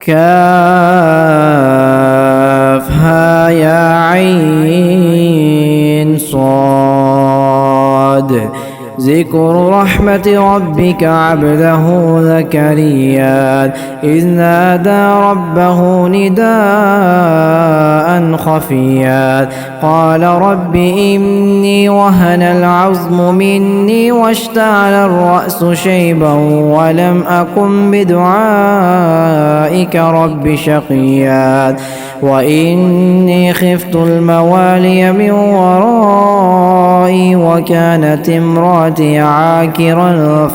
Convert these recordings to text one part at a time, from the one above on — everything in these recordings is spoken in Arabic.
كافها يا عين صاد. ذكر رحمة ربك عبده زكريا إذ نادى ربه نداء خفيا قال رب إني وهن العظم مني واشتعل الرأس شيبا ولم أكن بدعائك رب شقيا وإني خفت الموالي من ورائي وكانت امرأتي عاكرا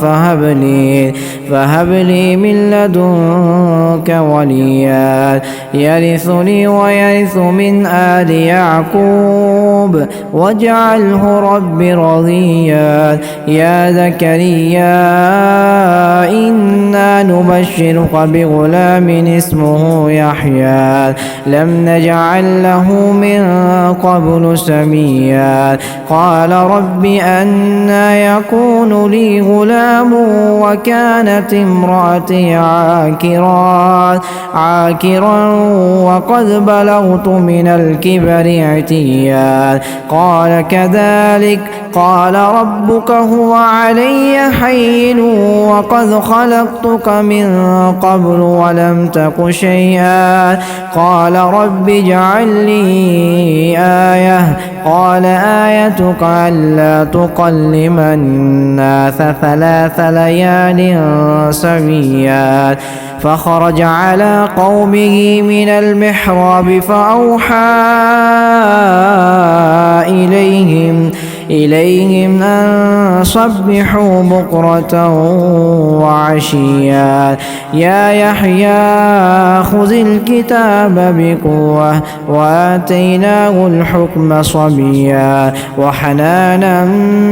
فهب لي من لدنك وليا يرثني ويرث من آل يعقوب واجعله رب رضيا. يا زكريا إنا نبشرك بغلام اسمه يحيى لم نجعل له من قبل سميا قال رب أنى يكون لي غلام وكانت امرأتي عاكرا وقد بلغت من الكبر عتيا قال كذلك قال ربك هو علي حين وقد خلقتك من قبل ولم تك شيئا قال رب اجعل لي آية قال آيتك ألا تكلم الناس 3 ليال سويا فخرج على قومه من المحراب فأوحى إليهم أن صبحوا بكرة وعشيا. يا يحيى خذ الكتاب بقوة وآتيناه الحكم صبيا وحنانا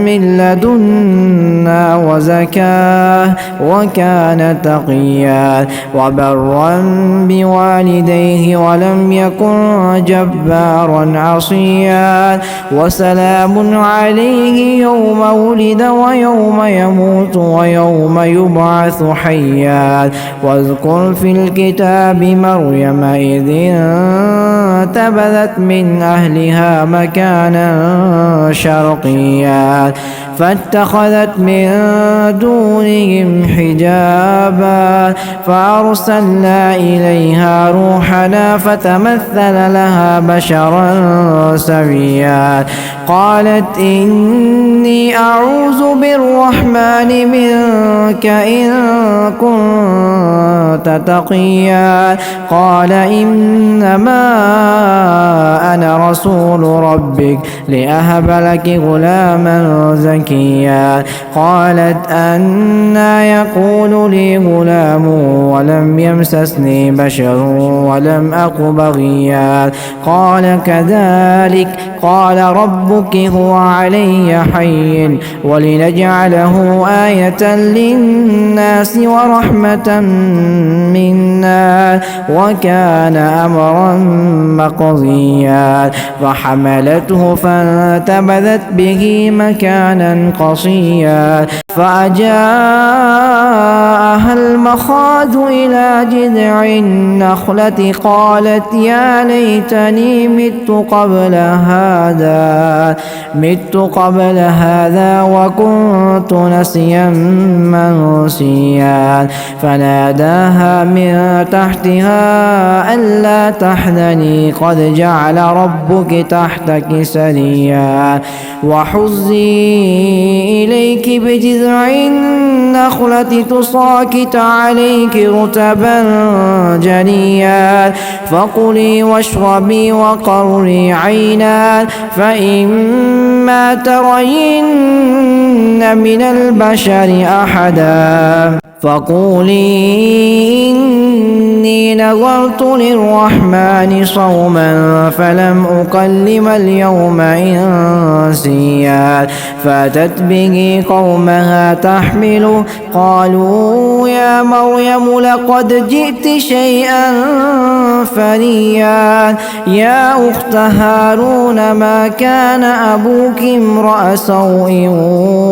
من لدنا وزكاة وكان تقيا وبرا بوالديه ولم يكن جبارا عصيا وسلام عليه يوم ولد ويوم يموت ويوم يبعث حيا. واذكر في الكتاب مريم إذ انتبذت من أهلها مكانا شرقيا فاتخذت من دونهم حجابا فأرسلنا إليها روحنا فتمثل لها بشرا سويا قالت إني أعوذ بالرحمن منك إن كنت تقيا قال إنما أنا رسول ربك لأهب لك غلاما زكيا قالت أنى يكون لي غلام ولم يمسسني بشر ولم أك بغيا قال كذلك قال ربك هو علي حين ولنجعله آية للناس ورحمة منا وكان أمرا مقضيا فحملته فانتبذت به مكانا قصيا فأجاءها المخاض إلى جذع النخلة قالت يا ليتني مت قبل هذا وكنت نسيا منسيا فناداها من تحتها ألا تحزني قد جعل ربك تحتك سريا وحزي إليك بجذع النخلة تساقط عليك رطبا جنيا فكلي واشربي وقري عينا فإما ترين من البشر أحدا فقولي إني نظرت للرحمن صوما فلم أكلم اليوم إنسيا فأتت به قومها تحمله قالوا يا مريم لقد جئت شيئا فريا يا أخت هارون ما كان أبوك امرأ سوء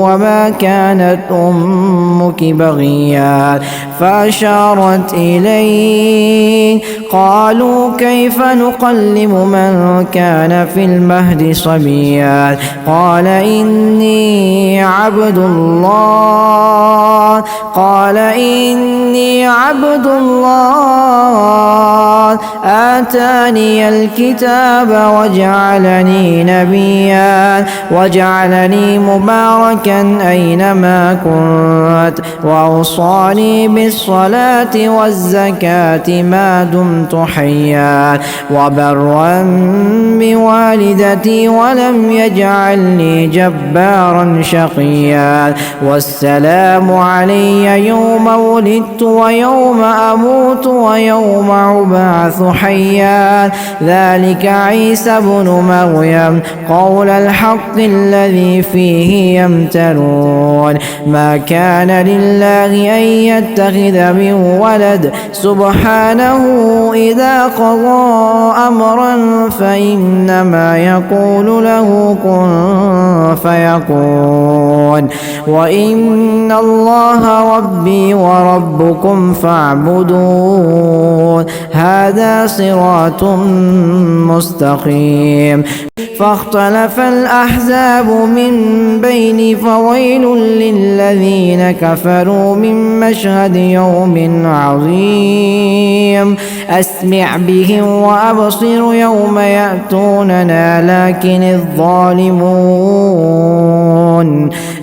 وما كانت أمك بغيا فأشارت إليه قالوا كيف نكلم من كان في المهد صبيا قال إني عبد الله آتاني الكتاب وجعلني نبيا وجعلني مباركا أينما كنت وأوصاني بالصلاة والزكاة ما دمت حيا وبرا بوالدتي ولم يجعلني جبارا شقيا والسلام علي يوم ولدت ويوم أموت ويوم أبعث حيا ذلك عيسى بن مريم قول الحق الذي فيه يمترون ما كان لله أن يتخذ من ولد سبحانه إذا قضى أمرا فإنما يقول له كن فيكون وإن الله ربي وربكم فاعبدون هذا صراط مستقيم فاختلف الأحزاب من بين فويل للذين كفروا من مشهد يوم عظيم أسمع بهم وأبصر يوم يأتوننا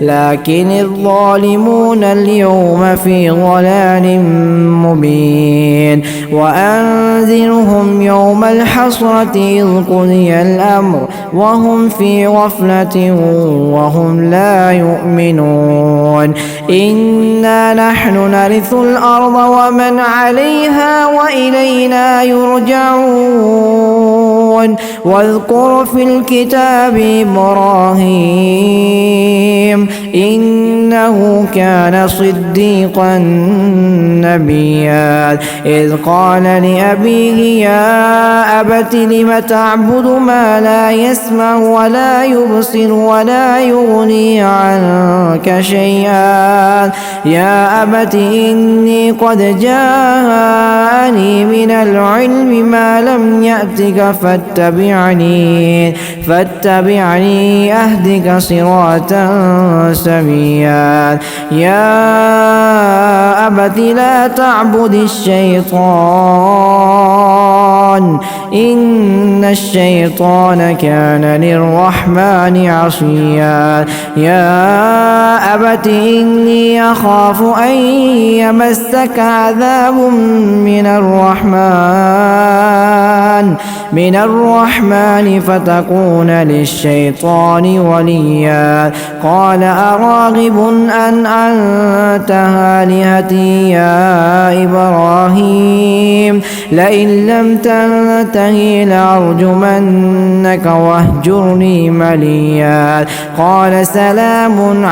لكن الظالمون اليوم في ضلال مبين وأنذرهم يوم الحسرة إذ قضي الأمر وهم في غفلة وهم لا يؤمنون إنا نحن نرث الأرض ومن عليها وإلينا يرجعون واذكر في الكتاب إبراهيم إنه كان صديقا نبيا إذ قال لأبيه يا أبت لم تعبد ما لا يسمع ولا يبصر ولا يغني عنك شيئا يا أبت إني قد جاءني من العلم ما لم يأتك فاتبعني أهدك صراطا سويا يا أبت لا تعبد الشيطان إن الشيطان كان للرحمن عصيا يا أبت إني أخاف أن يمسك عذاب من الرحمن فتكون للشيطان وليا قال أراغب أنت آلهتي يا إبراهيم لئن لم تنته لأرجمنك واهجرني مليا قال سلام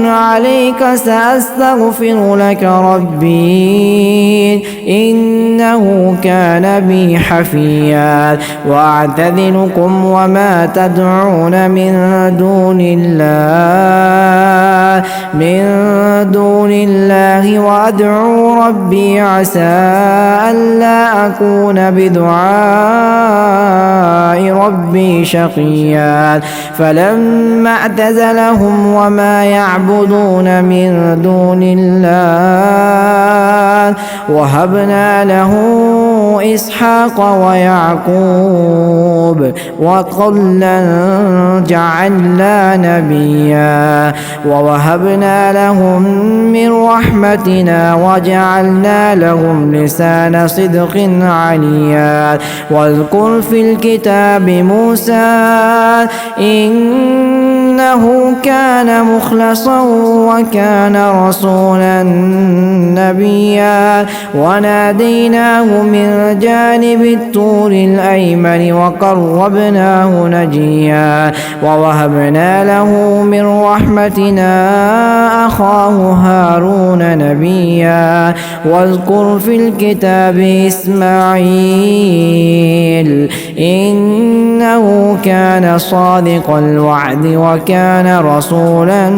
عليك سأستغفر لك ربي إنه كان بي حفيا وأعتذركم وما تدعون من دون الله وأدعو ربي عسى ألا أكون بدعاء ربي شقيا فلما اعتزلهم وما يعبدون من دون الله وهبنا له إسحاق ويعقوب وكلا جعلنا نبيا ووهبنا لهم من رحمتنا وجعلنا لهم لسان صدق عليا واذكر في الكتاب موسى إنه كان مخلصا وكان رسولا نبيا وناديناه من جانب الطور الأيمن وقربناه نجيا ووهبنا له من رحمتنا أخاه هارون نبيا واذكر في الكتاب إسماعيل إنه كان صادق الوعد وكان رسولا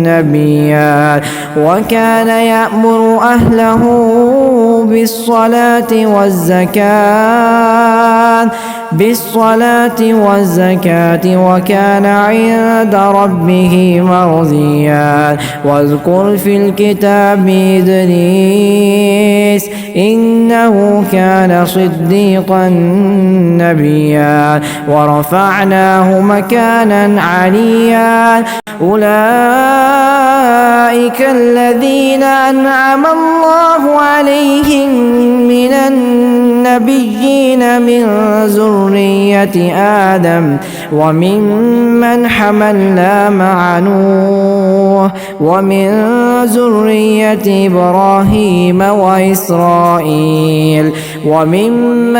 نبيا وكان يأمر أهله بالصلاة وكان عند ربه مرضيا واذكر في الكتاب إدريس إنه كان صديقا نبيا ورفعناه مكانا عليا أولئك الذين أنعم الله عليهم من النبيين من ذرية آدم وممن حملنا مع نوح ومن ذرية إبراهيم وإسرائيل وممن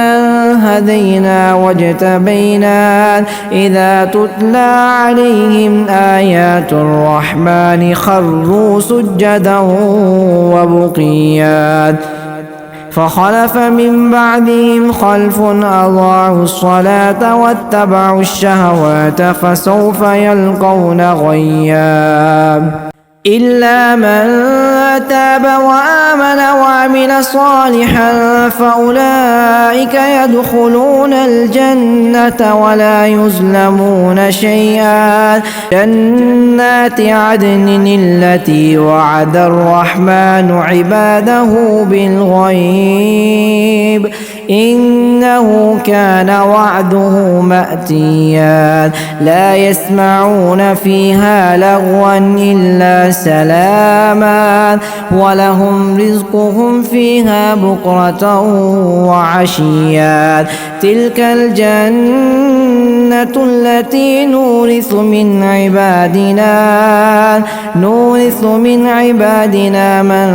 هدينا واجتبينا إذا تتلى عليهم آيات الرحمن خروا سجدا وبقيا فخلف من بعدهم خلف أضاعوا الصلاة واتبعوا الشهوات فسوف يلقون غيا إلا من تاب وآمن وعمل صالحا فأولئك يدخلون الجنة ولا يظلمون شيئا جنات عدن التي وعد الرحمن عباده بالغيب إنه كان وعده مأتيا لا يسمعون فيها لغوا إلا سلاما ولهم رزقهم فيها بكرة وعشيا تلك الجنة التي نورث من عبادنا من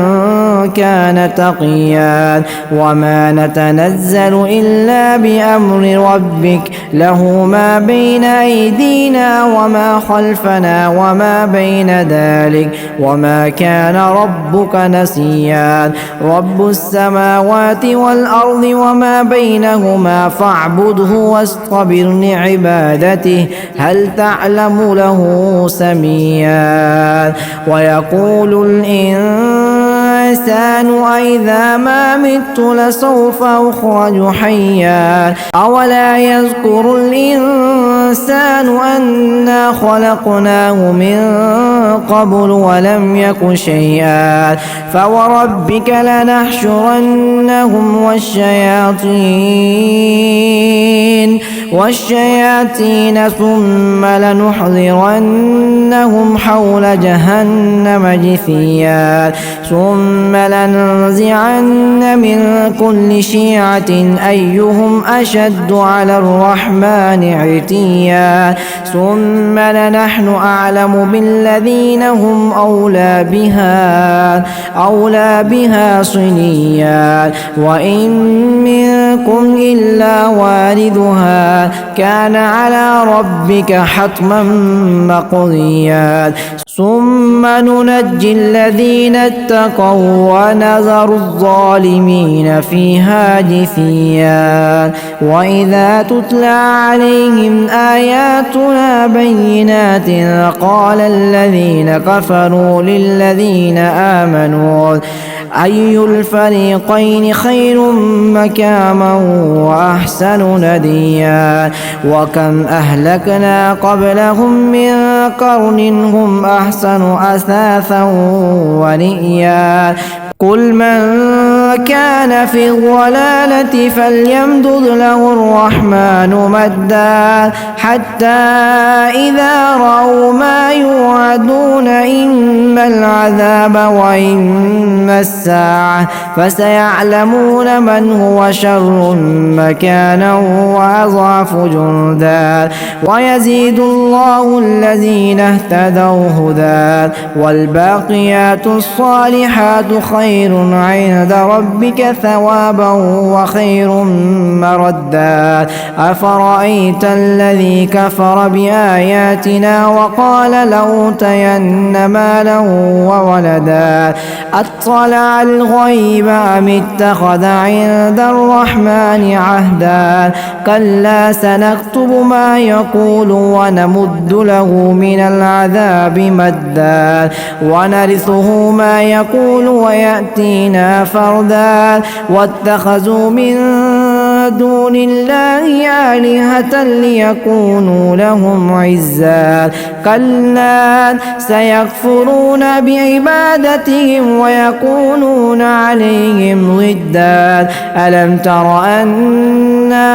كان تقيا وما نتنزل إلا بأمر ربك له ما بين أيدينا وما خلفنا وما بين ذلك وما كان ربك نسيا رب السماوات والأرض وما بينهما فاعبده واصطبر لعبادته هل تعلم له سميا ويقول الإنسان أإذا ما مت لسوف أخرج حيا أولا يذكر الإنسان أنا خلقناه من قبل ولم يك شيئا فوربك لنحشرنهم والشياطين ثم لنحضرنهم حول جهنم جثيا ثم لننزعن من كل شيعة أيهم أشد على الرحمن عتيا ثم لنحن أعلم بالذين هم أولى بها صليا وإن منكم إلا واردها كان على ربك حتما مقضيا ثم ننجي الذين اتقوا ونذر الظالمين فيها جثيا وإذا تتلى عليهم آياتنا بينات قال الذين كفروا للذين آمنوا أي الفريقين خير مكاما وأحسن نديا وكم أهلكنا قبلهم من قرن هم أحسن أثاثا ونئيا قل من كان في الضلالة فليمدد له الرحمن مدا حتى إذا رأوا ما يوعدون إما العذاب وإما الساعة فسيعلمون من هو شر مكانا وأضعف جندا ويزيد الله الذين اهتدوا هدى والباقيات الصالحات خير عند ربهم ربك ثوابا وخير مردا أفرأيت الذي كفر بآياتنا وقال لأوتين مالا وولدا أطلع الغيب أم اتخذ عند الرحمن عهدا كلا سنكتب ما يقول ونمد له من العذاب مدا ونرثه ما يقول ويأتينا فردا واتخذوا من دون الله آلهة ليكونوا لهم عزا كلا سيكفرون بعبادتهم ويكونون عليهم ضدا ألم تر أنا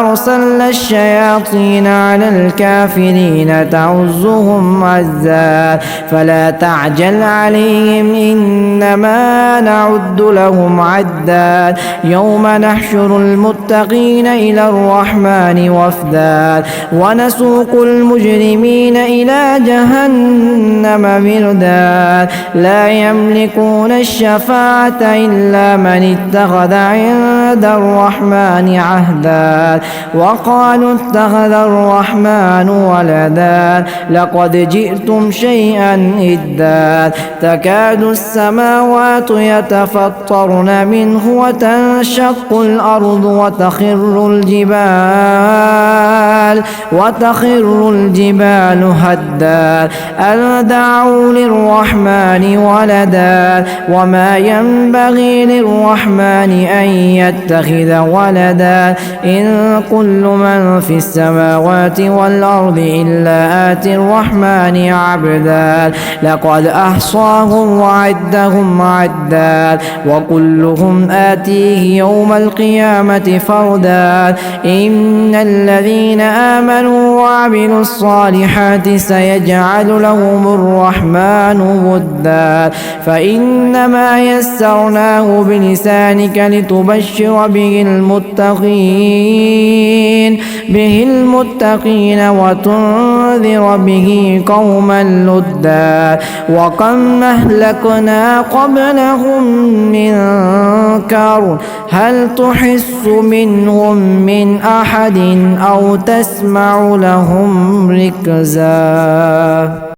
أرسلنا الشياطين على الكافرين تعزهم عزا فلا تعجل عليهم إنما نعد لهم عدا يوم نحشر المتقين إلى الرحمن وفدا ونسوق المجرمين إلى جهنم وردا لا يملكون الشفاعة إلا من اتخذ عند الرحمن عهدا وقالوا اتخذ الرحمن ولدا لقد جئتم شيئا إدا تكاد السماوات يتفطرن منه وتنشق الأرض وتخر الجبال هدا أن دعوا للرحمن ولدا وما ينبغي للرحمن أن يتخذ ولدا إن كل من في السماوات والأرض إلا آتي الرحمن عبدا لقد أحصاهم وعدهم عدا وكلهم آتيه يوم القيامة فردا إن الذين آمنوا وعملوا الصالحات سيجعل لهم الرحمن ودا فإنما يسرناه بلسانك لتبشر به المتقين وتنذر به قوما لدا وكم أهلكنا قبلهم من قرن هل تحس منهم من أحد أو تسمع لهم ركزا.